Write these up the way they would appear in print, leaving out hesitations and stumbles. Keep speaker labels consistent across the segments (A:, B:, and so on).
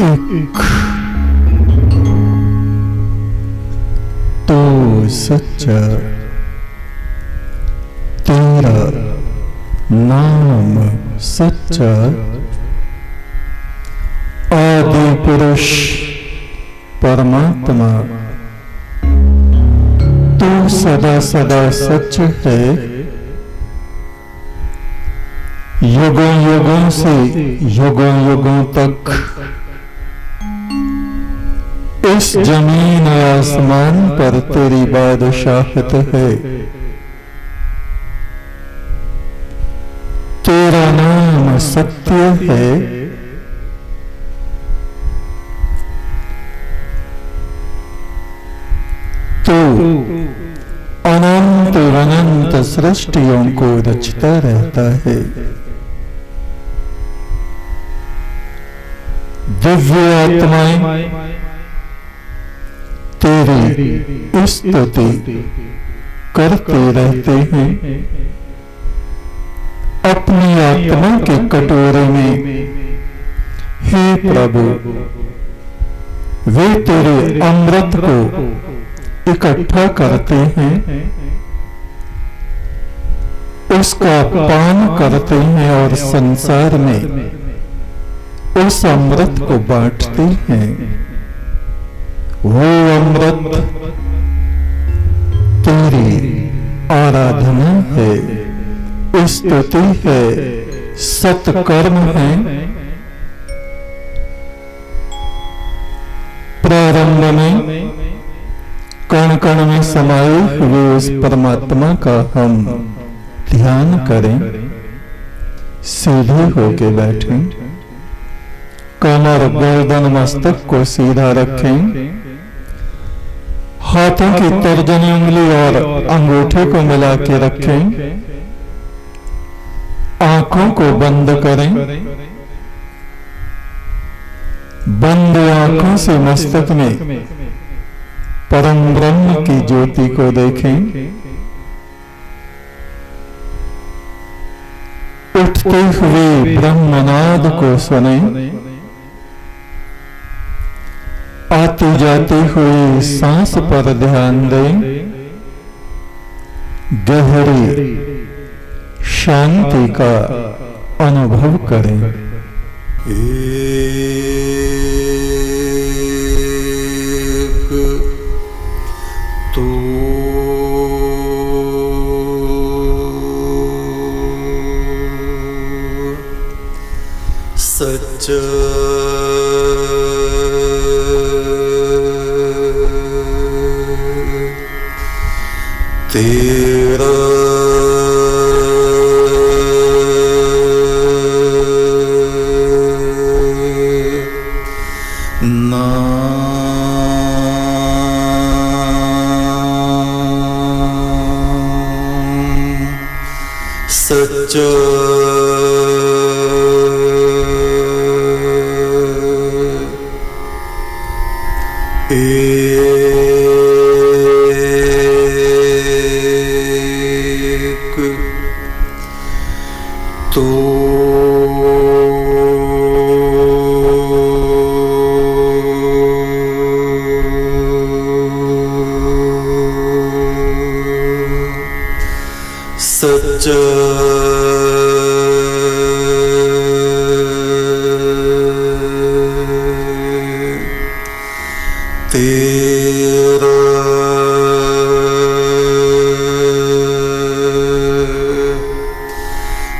A: एक तो सच्चा तेरा नाम सच्चा, आदि पुरुष परमात्मा, तू सदा सदा सच है। युगों युगों से युगों युगों तक इस जमीन आसमान पर तेरी बादशाहत है। तेरा नाम सत्य है। तू अनंत अनंत सृष्टियों को रचता रहता है। दिव्य आत्माएं तेरी स्तुति करते रहते हैं। अपनी आत्मा के कटोरे में हे प्रभु, वे तेरे अमृत को इकट्ठा करते हैं, उसका पान करते हैं और संसार में उस अमृत को बांटते हैं। वो अमृत तेरी आराधना है, स्तुति है, सत्कर्म है। प्रारंभ में कण कण में समाये हुए उस परमात्मा का हम ध्यान करें। सीधे होके बैठें, कमर गर्दन मस्तक को सीधा रखें, हाथों की तर्जनी उंगली और अंगूठे को मिला के रखें, आंखों को बंद करें। बंद आंखों से मस्तक में परम ब्रह्म की ज्योति को देखें। उठते हुए ब्रह्मनाद को सुने। आती जाती हुई सांस पर ध्यान दें। गहरी शांति का अनुभव करें। एक तो सच्चा तेरा नाम सच्चा तो सच्चा तेरा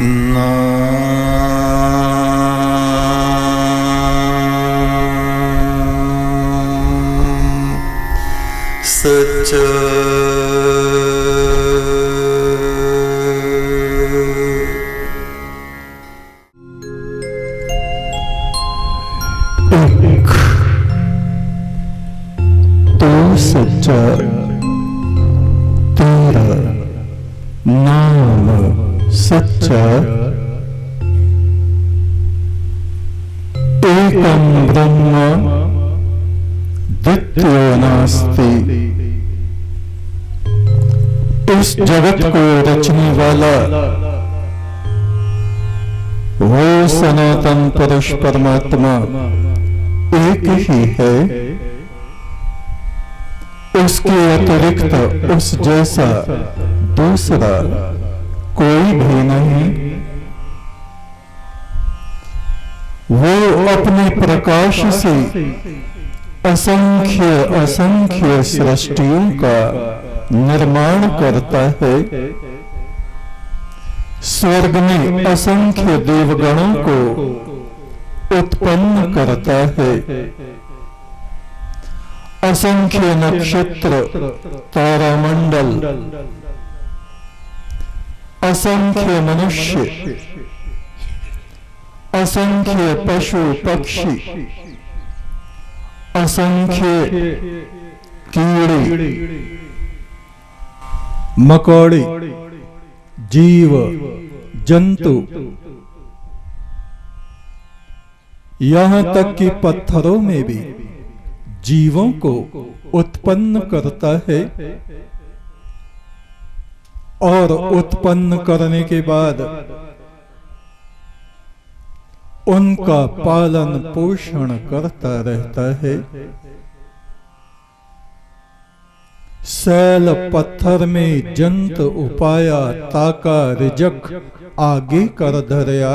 A: नाम सच्चा सच्चा तेरा नाम सच्चा, एकम ब्रह्म द्वितीयो नास्ति। इस जगत को रचने वाला वो सनातन पुरुष परमात्मा एक ही है, उसके अतिरिक्त उस जैसा दूसरा कोई भी नहीं। वो अपने प्रकाश से असंख्य असंख्य सृष्टियों का निर्माण करता है। स्वर्ग में असंख्य देवगणों को उत्पन्न करता है। असंख्य नक्षत्र, तारामंडल, असंख्य मनुष्य, असंख्य पशु पक्षी, असंख्य कीड़े मकोड़े, जीव जंतु, यहां तक कि पत्थरों में भी जीवों को उत्पन्न करता है। और उत्पन्न करने के बाद उनका पालन पोषण करता रहता है। सैल पत्थर में जंत उपाया, ताका रिजक आगे कर धरया।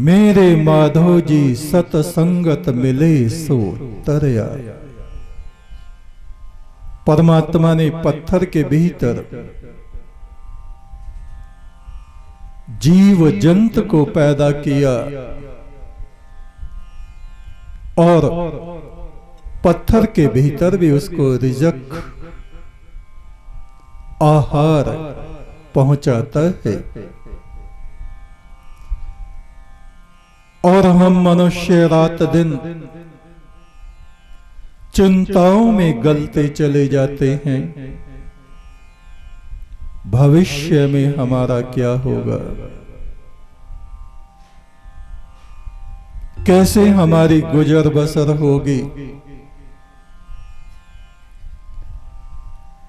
A: मेरे माधो जी सतसंगत मिले सो तरया। परमात्मा ने पत्थर के भीतर जीव जंत को पैदा किया और पत्थर के भीतर भी उसको रिजक आहार पहुंचाता है। और हम मनुष्य रात दिन चिंताओं में गलते चले जाते हैं। भविष्य में हमारा क्या होगा, कैसे हमारी गुजर बसर होगी,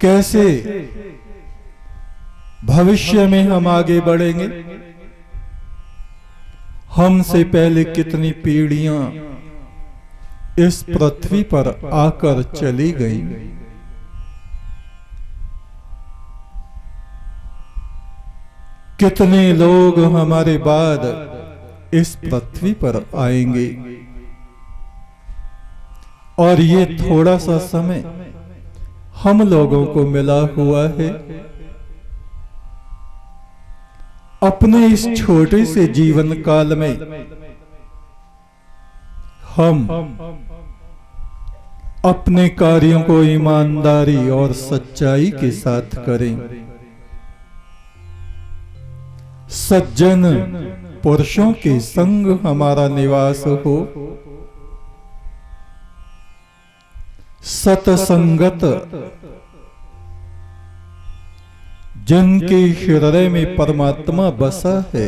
A: कैसे भविष्य में हम आगे बढ़ेंगे। हमसे पहले कितनी पीढ़ियां इस पृथ्वी पर आकर चली गई। कितने लोग हमारे बाद इस पृथ्वी पर आएंगे। और ये थोड़ा सा समय हम लोगों को मिला हुआ है। अपने इस छोटे से जीवन काल में हम अपने कार्यों को ईमानदारी और सच्चाई के साथ करें। सज्जन पुरुषों के संग हमारा निवास हो। सतसंगत, जिनके हृदय में परमात्मा बसा है,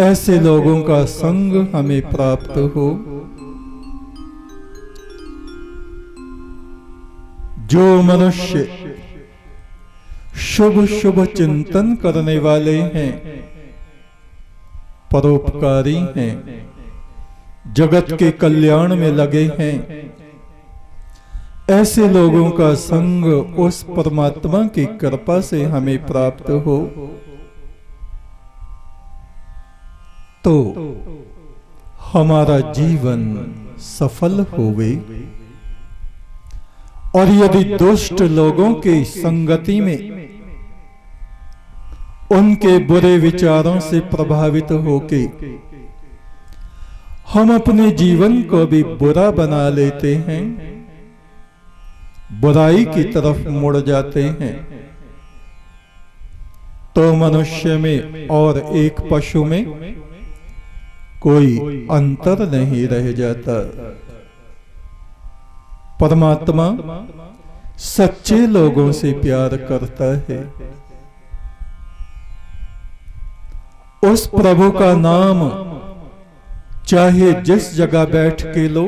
A: ऐसे लोगों का संग हमें प्राप्त हो। जो मनुष्य शुभ शुभ चिंतन करने वाले हैं, परोपकारी हैं, जगत के कल्याण में लगे हैं, ऐसे लोगों का संग उस परमात्मा की कृपा से हमें प्राप्त हो तो हमारा जीवन सफल होवे। और यदि दुष्ट लोगों की संगति में उनके बुरे विचारों से प्रभावित होके हम अपने जीवन को भी बुरा बना लेते हैं, बुराई की तरफ मुड़ जाते हैं, तो मनुष्य में और एक पशु में कोई अंतर नहीं रह जाता। परमात्मा सच्चे लोगों से प्यार करता है। उस प्रभु का नाम चाहे जिस जगह बैठ के लो,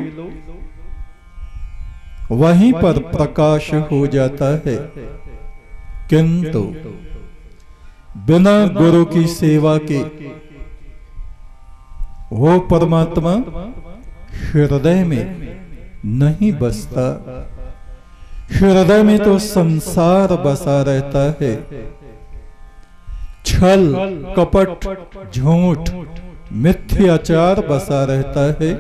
A: वहीं पर प्रकाश हो जाता है। किंतु बिना गुरु की सेवा के वो परमात्मा हृदय में नहीं बसता। हृदय में तो संसार बसा रहता है। छल कपट झूठ मिथ्याचार बसा रहता है।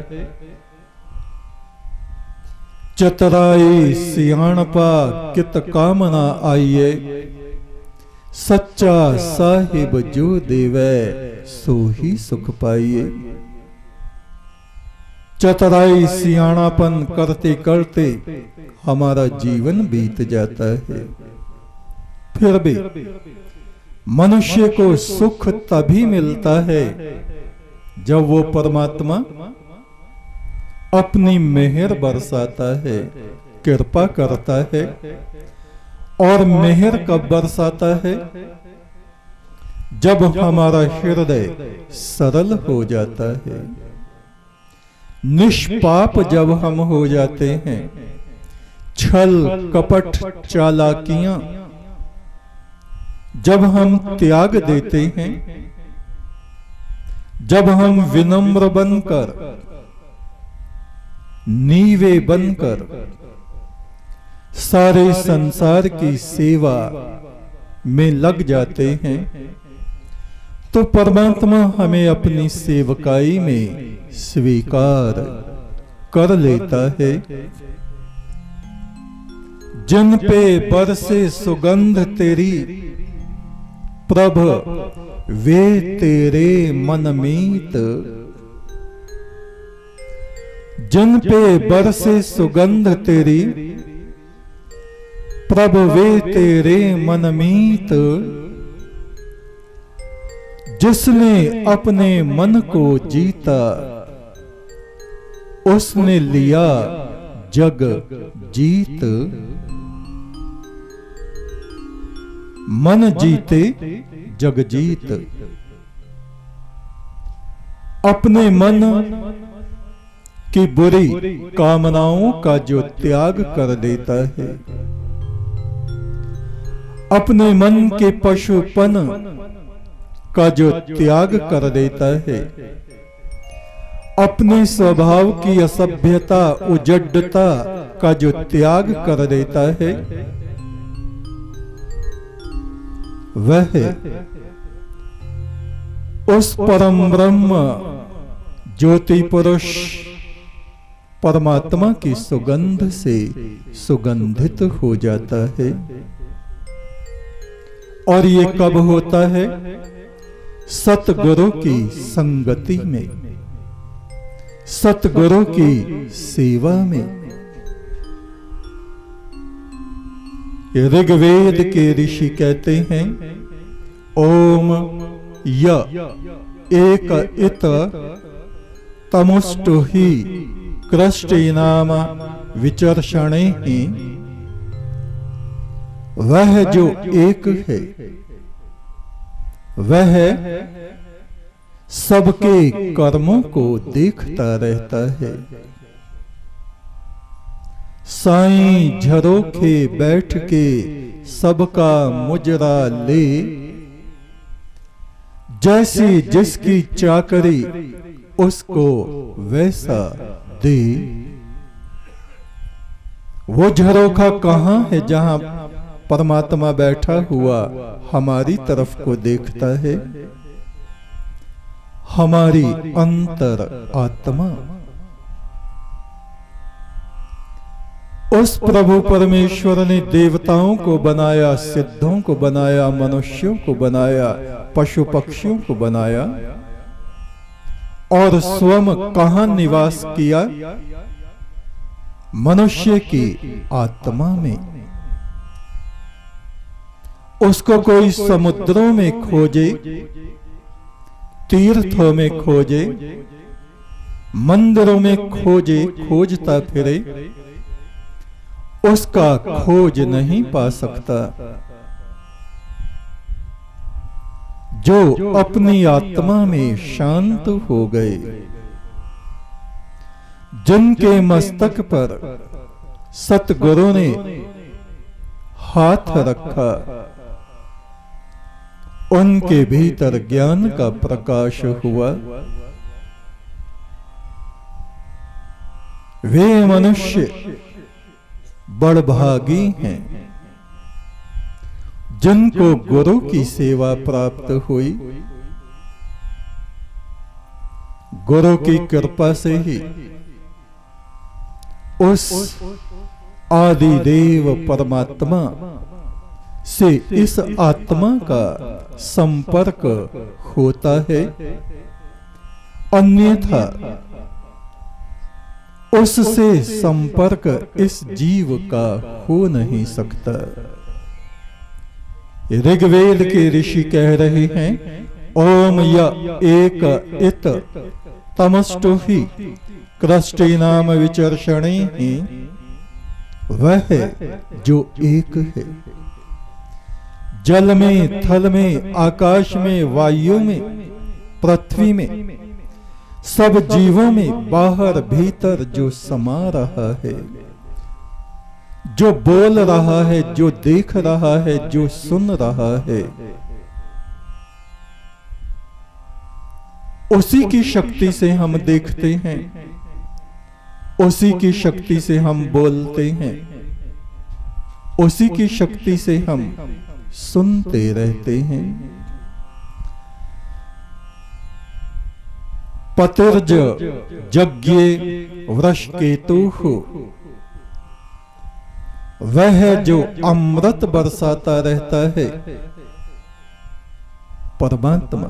A: चतुराई सियाणपा कित कामना आइए, सच्चा साहिब जो देवे सो ही सुख पाइए। चतुराई सियाणापन करते करते हमारा जीवन बीत जाता है। फिर भी मनुष्य को सुख तभी मिलता है जब वो परमात्मा अपनी मेहर बरसाता है, कृपा करता है। और मेहर कब बरसाता है? जब हमारा हृदय सरल हो जाता है, निष्पाप जब हम हो जाते हैं। छल कपट चालाकियां जब हम त्याग देते हैं, जब हम विनम्र बनकर नीवे बनकर सारे संसार की सेवा में लग जाते हैं, तो परमात्मा हमें अपनी सेवकाई में स्वीकार कर लेता है। जिन पे बरसे सुगंध तेरी प्रभ वे तेरे मन मीत। जिन पे बरसे सुगंध तेरी प्रभ वे तेरे मन मीत। जिसने अपने मन को जीता उसने लिया जग जीत। मन जीते जग जीत। अपने मन की बुरी कामनाओं का जो त्याग कर देता है, अपने मन के पशुपन का जो त्याग कर देता है, अपने स्वभाव की असभ्यता उजड्डता का जो त्याग कर देता है, वह उस परम ब्रह्म ज्योति पुरुष परमात्मा की सुगंध से सुगंधित हो जाता है। और ये कब होता है? सतगुरु की संगति में, सतगुरु की सेवा में। ऋग्वेद के ऋषि कहते हैं, ओम य एक इत तमुष्टु ही कृष्टि नाम विचर्षणे ही। वह जो एक है वह सबके कर्मों को देखता रहता है। साईं झरोखे बैठ के सबका मुजरा ले, जैसी जिसकी चाकरी उसको वैसा दे। वो झरोखा कहाँ है जहां परमात्मा बैठा हुआ हमारी तरफ को देखता है? हमारी अंतर आत्मा। उस प्रभु परमेश्वर ने देवताओं को बनाया, सिद्धों को बनाया, मनुष्यों को बनाया, पशु पक्षियों को बनाया, और स्वयं कहां निवास किया? मनुष्य की आत्मा में। उसको कोई समुद्रों में खोजे, तीर्थों में खोजे, मंदिरों में खोजे, खोजता फिरे, उसका खोज नहीं पा सकता। जो अपनी आत्मा में शांत हो गए, जिनके मस्तक पर सतगुरु ने हाथ रखा, उनके भीतर ज्ञान का प्रकाश हुआ। वे मनुष्य बड़भागी हैं जिनको गुरु की सेवा प्राप्त हुई। गुरु की कृपा से ही उस आदिदेव परमात्मा से इस आत्मा का संपर्क होता है, अन्यथा उससे संपर्क इस जीव का हो नहीं सकता। ऋग्वेद के ऋषि कह रहे हैं, ओम य एक इत तमस्तु ही कृष्टि नाम विचर्षणे ही, वह जो एक है। जल में, थल में, आकाश में, वायु में, पृथ्वी में, सब जीवों में बाहर भीतर जो समा रहा है, जो बोल रहा है, जो देख रहा है, जो सुन रहा है, उसी की शक्ति से हम देखते हैं, उसी की शक्ति से हम बोलते हैं, उसी की शक्ति से हम सुनते रहते हैं। पतिर्ज यज्ञ वृषकेतुः, वह जो अमृत बरसाता रहता है, परमात्मा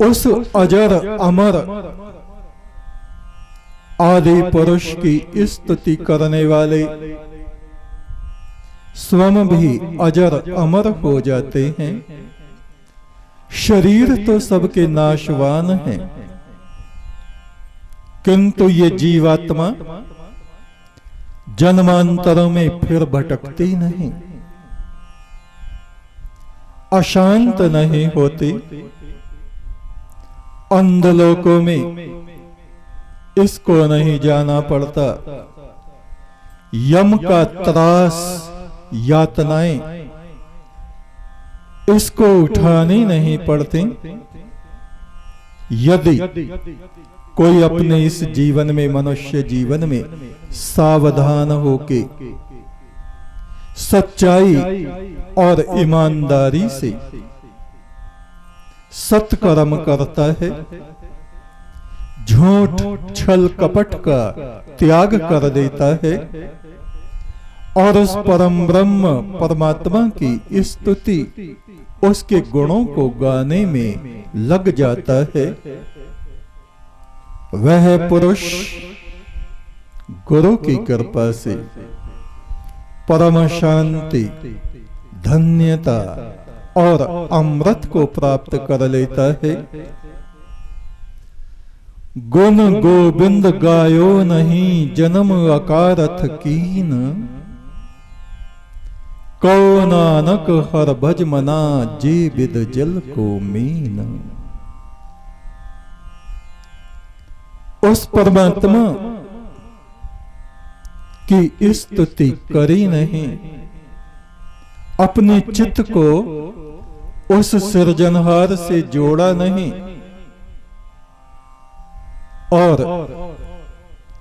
A: उस अजर अमर आदि पुरुष की स्तुति करने वाले स्वयं भी अजर अमर हो जाते हैं। शरीर तो सबके नाशवान हैं, किंतु ये जीवात्मा जन्मांतरों में फिर भटकती नहीं, अशांत नहीं होती। अंधलोकों में इसको नहीं जाना पड़ता, यम का त्रास यातनाएं इसको उठानी नहीं पड़ती। यदि कोई अपने इस जीवन में, मनुष्य जीवन में सावधान होके सच्चाई और ईमानदारी से सत्कर्म करता है, झूठ छल कपट का त्याग कर देता है और उस परम ब्रह्म परमात्मा की स्तुति, उसके गुणों को गाने में लग जाता है, वह पुरुष गुरु की कृपा से परम शांति, धन्यता और अमृत को प्राप्त कर लेता है। गुण गोविंद गायो नहीं जन्म अकारथ कीन, कौ नानक हर भज मना जे विद जल को मीन। उस परमात्मा की स्तुति करी नहीं, अपने चित्त को उस सृजनहार से जोड़ा नहीं, और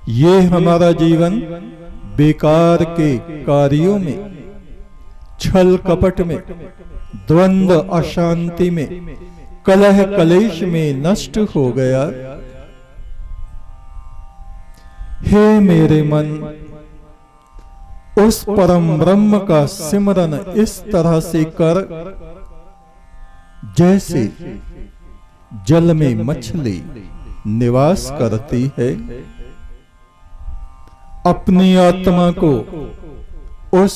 A: ये हमारा जीवन बेकार के कार्यों में, छल कपट में, द्वंद्व अशांति में, कलह कलेश में नष्ट हो गया। हे मेरे मन, उस परम ब्रह्म का सिमरन इस तरह से कर जैसे जल में मछली निवास करती है। अपनी आत्मा को उस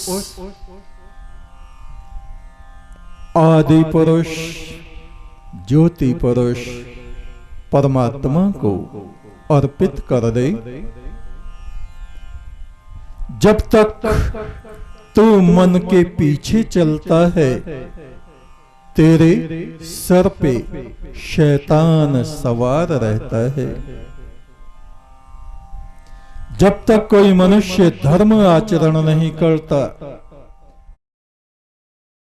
A: आदि पुरुष, ज्योति पुरुष परमात्मा को अर्पित कर दे। जब तक तू मन के पीछे चलता है, तेरे सर पे शैतान सवार रहता है। जब तक कोई मनुष्य धर्म आचरण नहीं करता,